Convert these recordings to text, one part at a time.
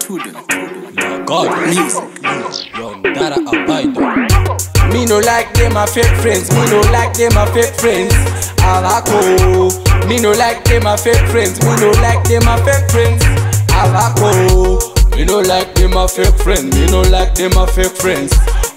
God, music, young Dara Abaido. Me no like them a fake friends. Me no like them a fake friends. Avako. Me no like them a fake friends. Me no like them a fake friends. Avako. Me no like them a fake friends. Me no like them a fake friends.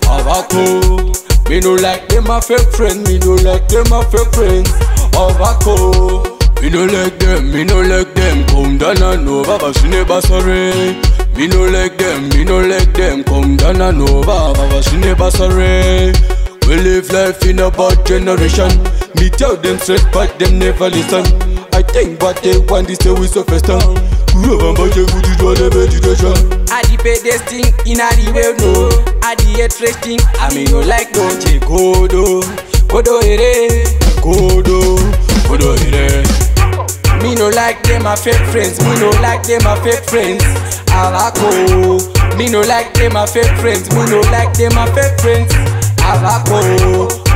Avako. Me no like them a fake friends. Me no like them a fake friends. Avako. Me no like them. Me no like them. Come down and over, but she never sorry. Me no like them, me no like them. Come down and over, but she never sorry. We live life in a bad generation. Me tell them straight, but them never listen. I think what they want is to we so fast. I the best thing in a the world, no. I the interesting, I me no like don't you Kodo, Kodo ere, Kodo, Kodo ere. Me no like them a fake friends. Me no like them a fake friends. Avako. Me no like them a fake friends. Me no like them a fake friends. Avako.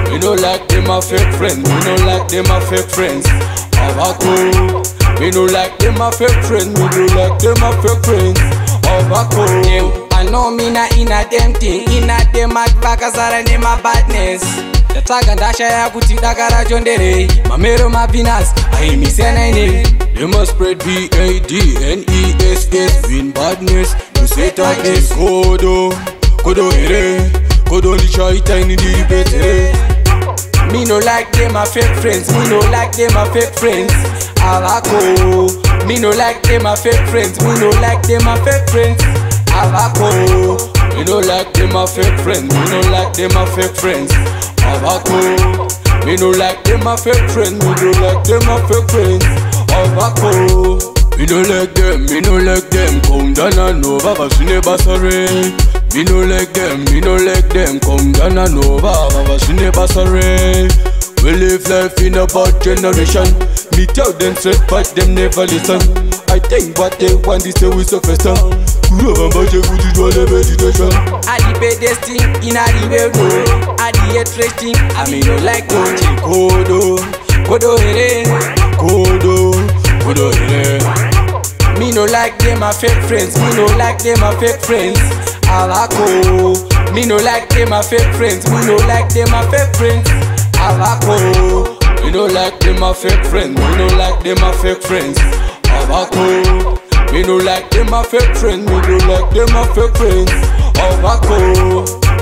Me no like them a fake friends. Me no like them a fake friends. Avako. Me no like them a fake friends. Me no like them a fake friends. Avako. I know me na in a them thing. In a them a bakazara and them a badness. Yataga ndasha ya kuti dakara jondere. Mamero mapinas, I miss any. They must spread BADNESS. Win badness, you say that is Kodo, Kodo ere, Kodo licha ita in the debate. Me no like them a fake friends. Me no like them a fake friends. Avako. Me no like them a fake friends. Me no like them a fake friends. Avako. Me no like them a fake friends. Me no like them a fake friends. Avako. Me no like them a fake friends. Me no like them a fake friends. Avako. Me no like them. Me no like them. Come down and over, but she never sorry. Me no like them. Me no like them. Come down and over, but she never sorry. We live life in a bad generation. Me tell them straight, but them never listen. I think what they want is to we so fast. I the best thing in a the world, no. I the interesting, I me no like don't you Kodo, Kodo ere, Kodo, Kodo ere. Me no like them a fake friends. Me no like them a fake friends. Avako. Me no like them a fake friends. Me no like them a fake friends. Avako. Me no like them a fake friends. Me no like them a fake friends. Avako. Me no like them a fake friends. Me no like them a fake friends. Avako.